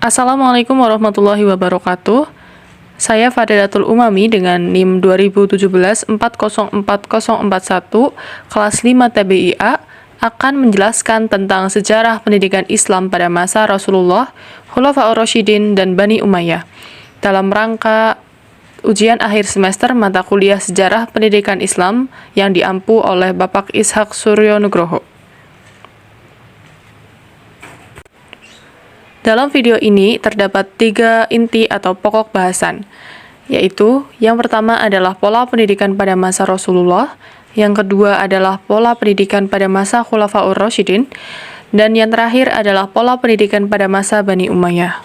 Assalamualaikum warahmatullahi wabarakatuh. Saya Fadilatul Umami dengan NIM 2017-404041 kelas 5 TBIA akan menjelaskan tentang sejarah pendidikan Islam pada masa Rasulullah, Khulafaur Rasyidin, dan Bani Umayyah dalam rangka ujian akhir semester mata kuliah Sejarah Pendidikan Islam yang diampu oleh Bapak Ishak Suryo Nugroho. Dalam video ini terdapat 3 inti atau pokok bahasan, yaitu yang pertama adalah pola pendidikan pada masa Rasulullah, yang kedua adalah pola pendidikan pada masa Khulafaur Rasyidin, dan yang terakhir adalah pola pendidikan pada masa Bani Umayyah.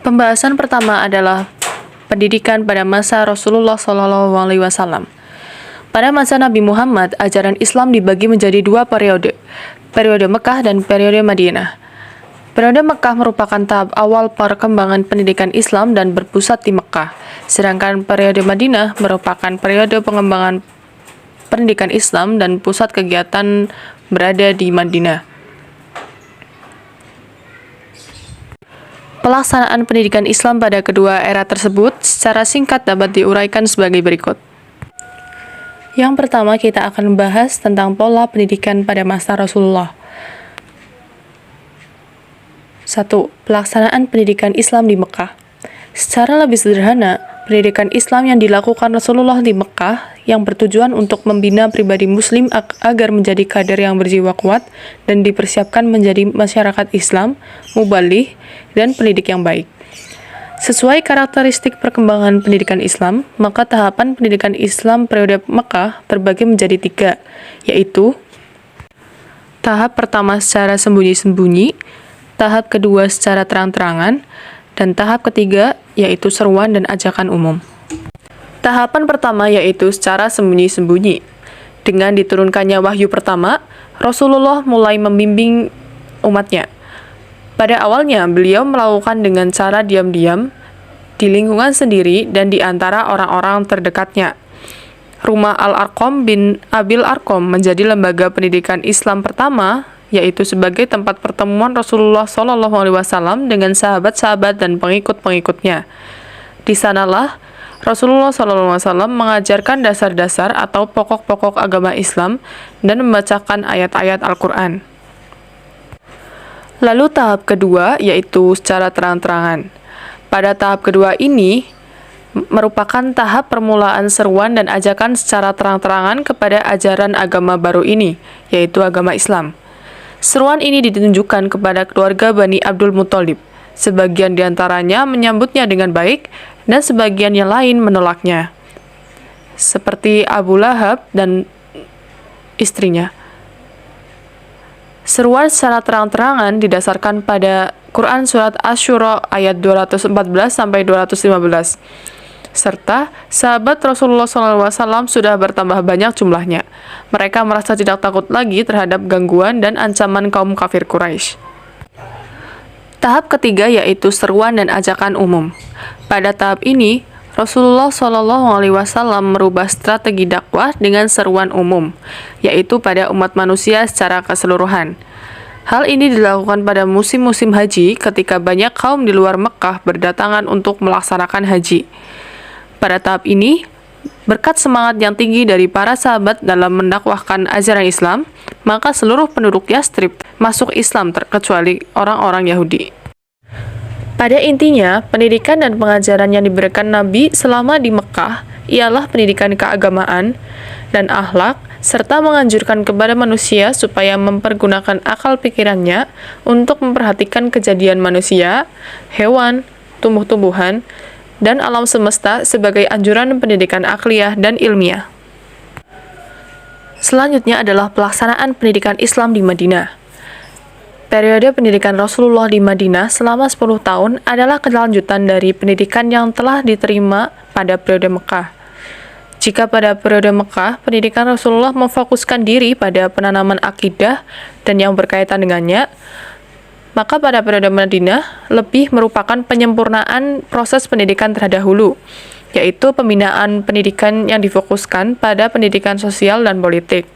Pembahasan pertama adalah pendidikan pada masa Rasulullah SAW. Pada masa Nabi Muhammad, ajaran Islam dibagi menjadi 2 periode Mekah dan periode Madinah. Periode Mekah merupakan tahap awal perkembangan pendidikan Islam dan berpusat di Mekah, sedangkan periode Madinah merupakan periode pengembangan pendidikan Islam dan pusat kegiatan berada di Madinah. Pelaksanaan pendidikan Islam pada kedua era tersebut secara singkat dapat diuraikan sebagai berikut. Yang pertama, kita akan membahas tentang pola pendidikan pada masa Rasulullah. 1. Pelaksanaan pendidikan Islam di Mekah. Secara lebih sederhana, pendidikan Islam yang dilakukan Rasulullah di Mekah yang bertujuan untuk membina pribadi muslim agar menjadi kader yang berjiwa kuat dan dipersiapkan menjadi masyarakat Islam, mubaligh, dan pendidik yang baik. Sesuai karakteristik perkembangan pendidikan Islam, maka tahapan pendidikan Islam periode Mekah terbagi menjadi 3, yaitu tahap pertama secara sembunyi-sembunyi, tahap kedua secara terang-terangan, dan tahap ketiga yaitu seruan dan ajakan umum. Tahapan pertama yaitu secara sembunyi-sembunyi. Dengan diturunkannya wahyu pertama, Rasulullah mulai membimbing umatnya. Pada awalnya, beliau melakukan dengan cara diam-diam, di lingkungan sendiri dan di antara orang-orang terdekatnya. Rumah Al-Arqam bin Abil Arqam menjadi lembaga pendidikan Islam pertama, yaitu sebagai tempat pertemuan Rasulullah SAW dengan sahabat-sahabat dan pengikut-pengikutnya. Di sanalah Rasulullah SAW mengajarkan dasar-dasar atau pokok-pokok agama Islam dan membacakan ayat-ayat Al-Quran. Lalu tahap kedua yaitu secara terang-terangan. Pada tahap kedua ini merupakan tahap permulaan seruan dan ajakan secara terang-terangan kepada ajaran agama baru ini, yaitu agama Islam. Seruan ini ditunjukkan kepada keluarga Bani Abdul Muthalib. Sebagian diantaranya menyambutnya dengan baik, dan sebagian yang lain menolaknya. Seperti Abu Lahab dan istrinya. Seruan secara terang-terangan didasarkan pada Quran Surat Asy-Syura ayat 214-215. Serta sahabat Rasulullah SAW sudah bertambah banyak jumlahnya. Mereka merasa tidak takut lagi terhadap gangguan dan ancaman kaum kafir Quraisy. Tahap ketiga yaitu seruan dan ajakan umum. Pada tahap ini, Rasulullah SAW merubah strategi dakwah dengan seruan umum, yaitu pada umat manusia secara keseluruhan. Hal ini dilakukan pada musim-musim haji ketika banyak kaum di luar Mekah berdatangan untuk melaksanakan haji. Pada tahap ini, berkat semangat yang tinggi dari para sahabat dalam mendakwahkan ajaran Islam, maka seluruh penduduk Yastrib masuk Islam terkecuali orang-orang Yahudi. Pada intinya, pendidikan dan pengajaran yang diberikan Nabi selama di Mekah ialah pendidikan keagamaan dan akhlak, serta menganjurkan kepada manusia supaya mempergunakan akal pikirannya untuk memperhatikan kejadian manusia, hewan, tumbuh-tumbuhan, dan alam semesta sebagai anjuran pendidikan akliyah dan ilmiah. Selanjutnya adalah pelaksanaan pendidikan Islam di Madinah. Periode pendidikan Rasulullah di Madinah selama 10 tahun adalah kelanjutan dari pendidikan yang telah diterima pada periode Mekah. Jika pada periode Mekah, pendidikan Rasulullah memfokuskan diri pada penanaman akidah dan yang berkaitan dengannya, maka pada periode Madinah lebih merupakan penyempurnaan proses pendidikan terdahulu, yaitu pembinaan pendidikan yang difokuskan pada pendidikan sosial dan politik.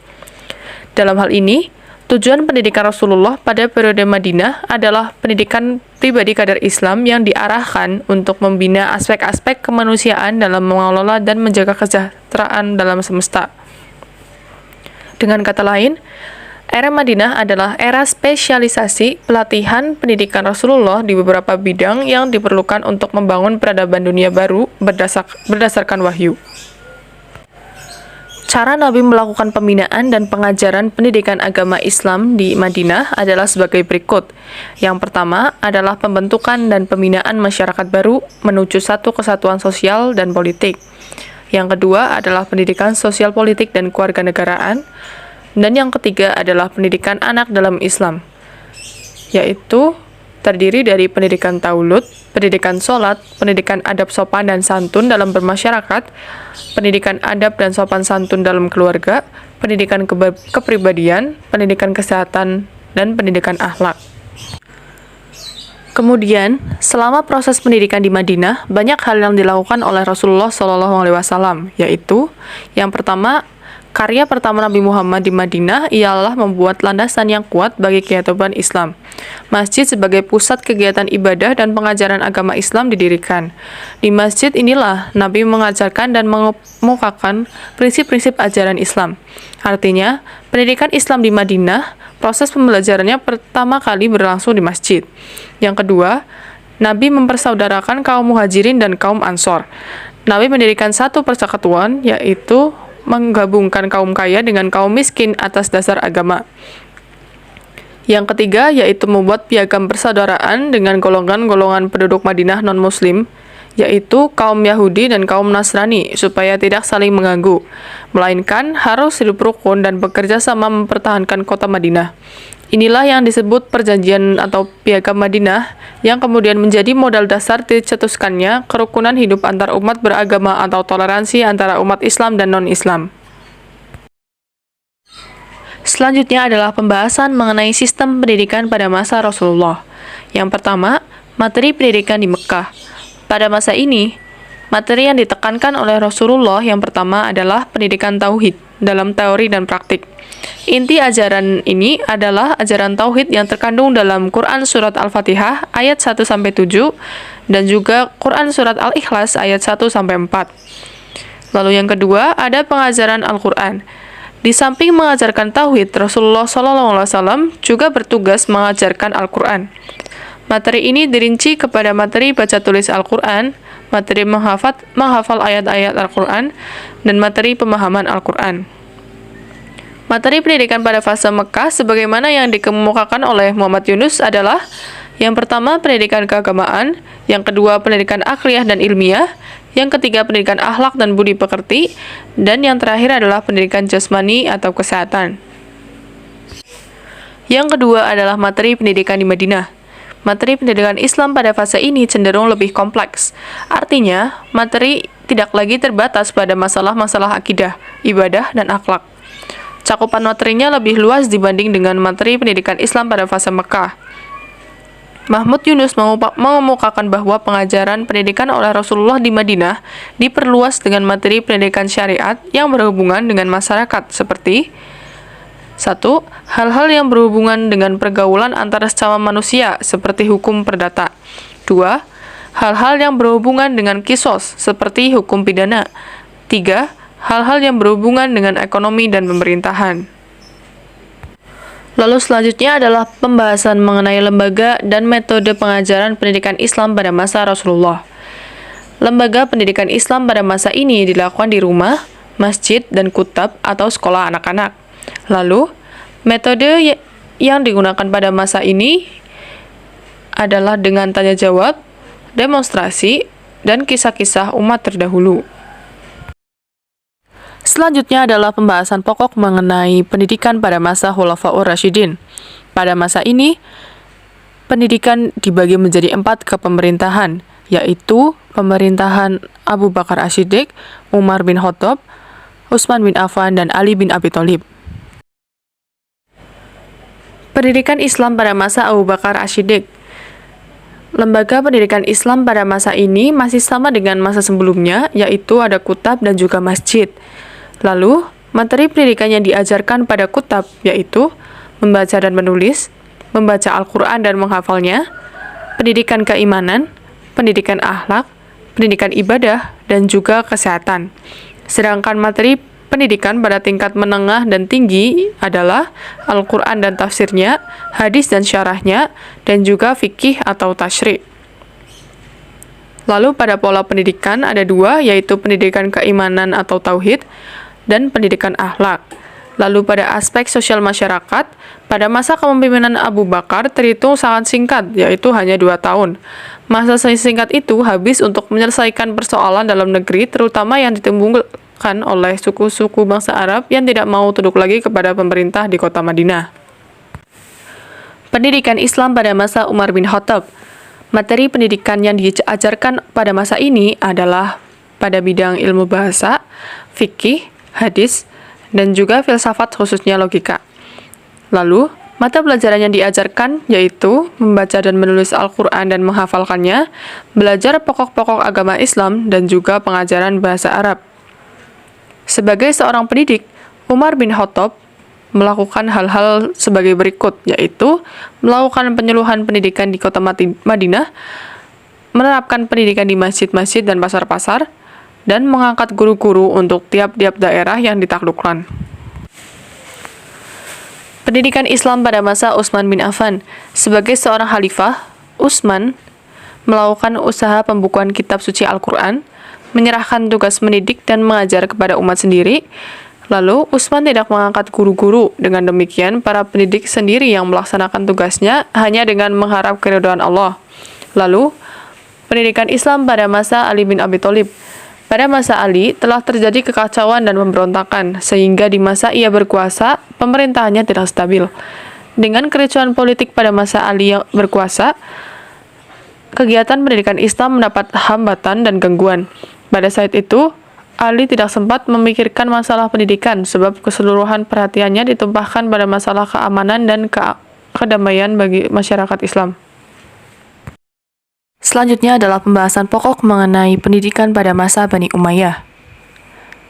Dalam hal ini, Tujuan pendidikan Rasulullah pada periode Madinah adalah pendidikan pribadi kader Islam yang diarahkan untuk membina aspek-aspek kemanusiaan dalam mengelola dan menjaga kesejahteraan dalam semesta. Dengan kata lain, era Madinah adalah era spesialisasi pelatihan pendidikan Rasulullah di beberapa bidang yang diperlukan untuk membangun peradaban dunia baru berdasarkan wahyu. Cara Nabi melakukan pembinaan dan pengajaran pendidikan agama Islam di Madinah adalah sebagai berikut. Yang pertama adalah pembentukan dan pembinaan masyarakat baru menuju satu kesatuan sosial dan politik. Yang kedua adalah pendidikan sosial politik dan kewarganegaraan. Dan yang ketiga adalah pendidikan anak dalam Islam, yaitu terdiri dari pendidikan taulud, pendidikan sholat, pendidikan adab sopan dan santun dalam bermasyarakat, pendidikan adab dan sopan santun dalam keluarga, pendidikan kepribadian, pendidikan kesehatan, dan pendidikan akhlak. Kemudian, selama proses pendidikan di Madinah, banyak hal yang dilakukan oleh Rasulullah SAW, yaitu yang pertama, karya pertama Nabi Muhammad di Madinah ialah membuat landasan yang kuat bagi kehidupan Islam. Masjid sebagai pusat kegiatan ibadah dan pengajaran agama Islam didirikan. Di masjid inilah Nabi mengajarkan dan mengemukakan prinsip-prinsip ajaran Islam. Artinya, pendidikan Islam di Madinah, proses pembelajarannya pertama kali berlangsung di masjid. Yang kedua, Nabi mempersaudarakan kaum muhajirin dan kaum ansor. Nabi mendirikan satu persekutuan, yaitu menggabungkan kaum kaya dengan kaum miskin atas dasar agama. Yang ketiga, yaitu membuat piagam persaudaraan dengan golongan-golongan penduduk Madinah non-Muslim, yaitu kaum Yahudi dan kaum Nasrani, supaya tidak saling mengganggu, melainkan harus hidup rukun dan bekerja sama mempertahankan kota Madinah. Inilah yang disebut perjanjian atau piagam Madinah, yang kemudian menjadi modal dasar dicetuskannya kerukunan hidup antar umat beragama atau toleransi antara umat Islam dan non-Islam. Selanjutnya adalah pembahasan mengenai sistem pendidikan pada masa Rasulullah. Yang pertama, materi pendidikan di Mekah. Pada masa ini, materi yang ditekankan oleh Rasulullah yang pertama adalah pendidikan tauhid dalam teori dan praktik. Inti ajaran ini adalah ajaran tauhid yang terkandung dalam Quran Surat Al-Fatihah ayat 1-7 dan juga Quran Surat Al-Ikhlas ayat 1-4. Lalu yang kedua ada pengajaran Al-Quran. Di samping mengajarkan tauhid, Rasulullah SAW juga bertugas mengajarkan Al-Quran. Materi ini dirinci kepada materi baca tulis Al-Quran, materi menghafal ayat-ayat Al-Quran, dan materi pemahaman Al-Quran. Materi pendidikan pada fase Mekah sebagaimana yang dikemukakan oleh Muhammad Yunus adalah yang pertama pendidikan keagamaan, yang kedua pendidikan akliyah dan ilmiah, yang ketiga pendidikan akhlak dan budi pekerti, dan yang terakhir adalah pendidikan jasmani atau kesehatan. Yang kedua adalah materi pendidikan di Madinah. Materi pendidikan Islam pada fase ini cenderung lebih kompleks. Artinya, materi tidak lagi terbatas pada masalah-masalah akidah, ibadah, dan akhlak. Cakupan materinya lebih luas dibanding dengan materi pendidikan Islam pada fase Mekah. Mahmud Yunus mengemukakan bahwa pengajaran pendidikan oleh Rasulullah di Madinah diperluas dengan materi pendidikan syariat yang berhubungan dengan masyarakat seperti 1. Hal-hal yang berhubungan dengan pergaulan antara sesama manusia seperti hukum perdata. 2. Hal-hal yang berhubungan dengan kisos seperti hukum pidana. 3. Hal-hal yang berhubungan dengan ekonomi dan pemerintahan. Lalu selanjutnya adalah pembahasan mengenai lembaga dan metode pengajaran pendidikan Islam pada masa Rasulullah. Lembaga pendidikan Islam pada masa ini dilakukan di rumah, masjid, dan kutab atau sekolah anak-anak. Lalu, metode yang digunakan pada masa ini adalah dengan tanya jawab, demonstrasi, dan kisah-kisah umat terdahulu. Selanjutnya adalah pembahasan pokok mengenai pendidikan pada masa Khulafaur Rasyidin. Pada masa ini, pendidikan dibagi menjadi 4 kepemerintahan, yaitu pemerintahan Abu Bakar As-Siddiq, Umar bin Khattab, Utsman bin Affan, dan Ali bin Abi Thalib. Pendidikan Islam pada masa Abu Bakar As-Siddiq. Lembaga pendidikan Islam pada masa ini masih sama dengan masa sebelumnya, yaitu ada kutab dan juga masjid. Lalu, materi pendidikan yang diajarkan pada kutab yaitu membaca dan menulis, membaca Al-Quran dan menghafalnya, pendidikan keimanan, pendidikan akhlak, pendidikan ibadah, dan juga kesehatan. Sedangkan materi pendidikan pada tingkat menengah dan tinggi adalah Al-Quran dan tafsirnya, hadis dan syarahnya, dan juga fikih atau tasyri'. Lalu pada pola pendidikan ada dua, yaitu pendidikan keimanan atau tauhid, dan pendidikan akhlak. Lalu pada aspek sosial masyarakat, pada masa kepemimpinan Abu Bakar terhitung sangat singkat, yaitu hanya 2 tahun. Masa singkat itu habis untuk menyelesaikan persoalan dalam negeri, terutama yang ditimbulkan oleh suku-suku bangsa Arab yang tidak mau tunduk lagi kepada pemerintah di kota Madinah. Pendidikan Islam pada masa Umar bin Khattab. Materi pendidikan yang diajarkan pada masa ini adalah pada bidang ilmu bahasa, fikih, hadis, dan juga filsafat khususnya logika. Lalu, mata pelajaran yang diajarkan yaitu membaca dan menulis Al-Quran dan menghafalkannya, belajar pokok-pokok agama Islam, dan juga pengajaran bahasa Arab. Sebagai seorang pendidik, Umar bin Khattab melakukan hal-hal sebagai berikut, yaitu melakukan penyuluhan pendidikan di kota Madinah, menerapkan pendidikan di masjid-masjid dan pasar-pasar, dan mengangkat guru-guru untuk tiap-tiap daerah yang ditaklukkan. Pendidikan Islam pada masa Utsman bin Affan. Sebagai seorang khalifah, Utsman melakukan usaha pembukuan kitab suci Al-Quran, menyerahkan tugas mendidik dan mengajar kepada umat sendiri. Lalu, Utsman tidak mengangkat guru-guru. Dengan demikian, para pendidik sendiri yang melaksanakan tugasnya hanya dengan mengharap keridhaan Allah. Lalu, pendidikan Islam pada masa Ali bin Abi Thalib. Pada masa Ali, telah terjadi kekacauan dan pemberontakan, sehingga di masa ia berkuasa, pemerintahannya tidak stabil. Dengan kericuan politik pada masa Ali yang berkuasa, kegiatan pendidikan Islam mendapat hambatan dan gangguan. Pada saat itu, Ali tidak sempat memikirkan masalah pendidikan, sebab keseluruhan perhatiannya ditumpahkan pada masalah keamanan dan kedamaian bagi masyarakat Islam. Selanjutnya adalah pembahasan pokok mengenai pendidikan pada masa Bani Umayyah.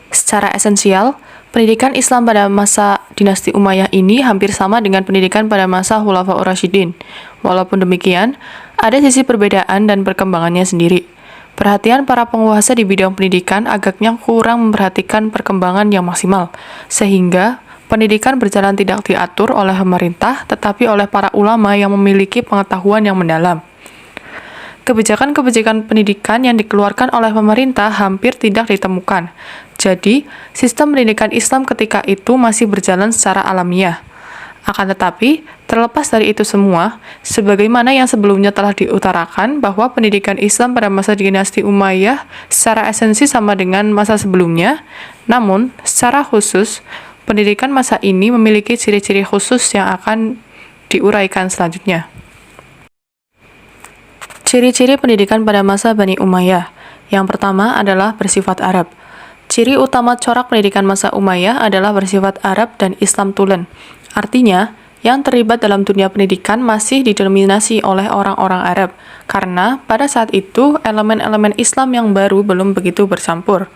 Secara esensial, pendidikan Islam pada masa dinasti Umayyah ini hampir sama dengan pendidikan pada masa Khulafaur Rasyidin. Walaupun demikian, ada sisi perbedaan dan perkembangannya sendiri. Perhatian para penguasa di bidang pendidikan agaknya kurang memperhatikan perkembangan yang maksimal, sehingga pendidikan berjalan tidak diatur oleh pemerintah, tetapi oleh para ulama yang memiliki pengetahuan yang mendalam. Kebijakan-kebijakan pendidikan yang dikeluarkan oleh pemerintah hampir tidak ditemukan. Jadi, sistem pendidikan Islam ketika itu masih berjalan secara alamiah. Akan tetapi, terlepas dari itu semua, sebagaimana yang sebelumnya telah diutarakan bahwa pendidikan Islam pada masa dinasti Umayyah secara esensi sama dengan masa sebelumnya, namun secara khusus, pendidikan masa ini memiliki ciri-ciri khusus yang akan diuraikan selanjutnya. Ciri-ciri pendidikan pada masa Bani Umayyah. Yang pertama adalah bersifat Arab. Ciri utama corak pendidikan masa Umayyah adalah bersifat Arab dan Islam tulen. Artinya, yang terlibat dalam dunia pendidikan masih didominasi oleh orang-orang Arab, karena pada saat itu elemen-elemen Islam yang baru belum begitu bercampur.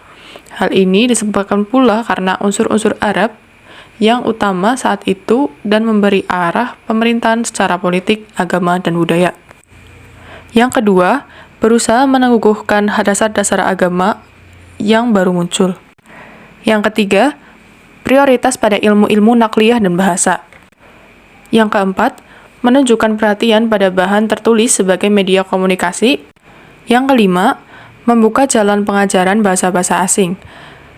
Hal ini disebabkan pula karena unsur-unsur Arab yang utama saat itu dan memberi arah pemerintahan secara politik, agama, dan budaya. Yang kedua, berusaha meneguhkan dasar-dasar agama yang baru muncul. Yang ketiga, prioritas pada ilmu-ilmu nakliyah dan bahasa. Yang keempat, menunjukkan perhatian pada bahan tertulis sebagai media komunikasi. Yang kelima, membuka jalan pengajaran bahasa-bahasa asing.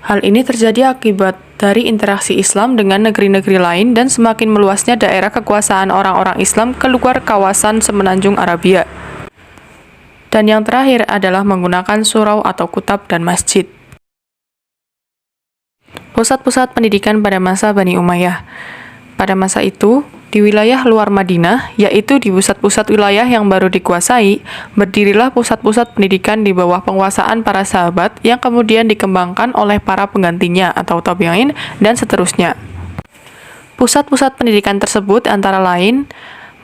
Hal ini terjadi akibat dari interaksi Islam dengan negeri-negeri lain dan semakin meluasnya daerah kekuasaan orang-orang Islam keluar kawasan semenanjung Arabia. Dan yang terakhir adalah menggunakan surau atau kutab dan masjid. Pusat-pusat pendidikan pada masa Bani Umayyah. Pada masa itu, di wilayah luar Madinah, yaitu di pusat-pusat wilayah yang baru dikuasai, berdirilah pusat-pusat pendidikan di bawah penguasaan para sahabat yang kemudian dikembangkan oleh para penggantinya atau tabi'in dan seterusnya. Pusat-pusat pendidikan tersebut antara lain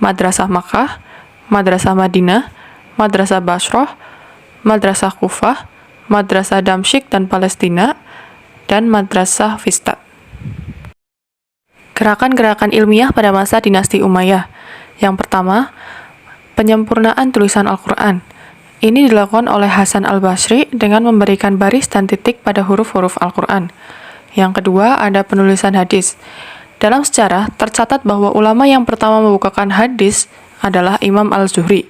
Madrasah Makkah, Madrasah Madinah, Madrasah Basrah, Madrasah Kufah, Madrasah Damsyik dan Palestina, dan Madrasah Fustat. Gerakan-gerakan ilmiah pada masa dinasti Umayyah. Yang pertama, penyempurnaan tulisan Al-Quran. Ini dilakukan oleh Hasan al-Basri dengan memberikan baris dan titik pada huruf-huruf Al-Quran. Yang kedua, ada penulisan hadis. Dalam sejarah, tercatat bahwa ulama yang pertama membukukan hadis adalah Imam al-Zuhri.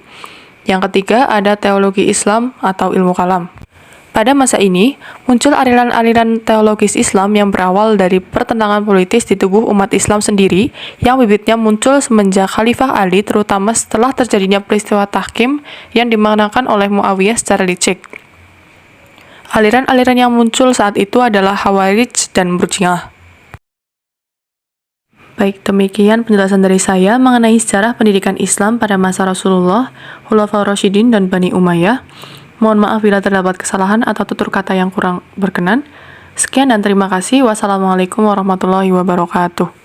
Yang ketiga, ada teologi Islam atau ilmu kalam. Pada masa ini, muncul aliran-aliran teologis Islam yang berawal dari pertentangan politis di tubuh umat Islam sendiri, yang bibitnya muncul semenjak Khalifah Ali, terutama setelah terjadinya peristiwa tahkim yang dimaknakan oleh Muawiyah secara licik. Aliran-aliran yang muncul saat itu adalah Khawarij dan Murji'ah. Baik, demikian penjelasan dari saya mengenai sejarah pendidikan Islam pada masa Rasulullah, Khulafaur Rasyidin, dan Bani Umayyah. Mohon maaf bila terdapat kesalahan atau tutur kata yang kurang berkenan. Sekian dan terima kasih. Wassalamualaikum warahmatullahi wabarakatuh.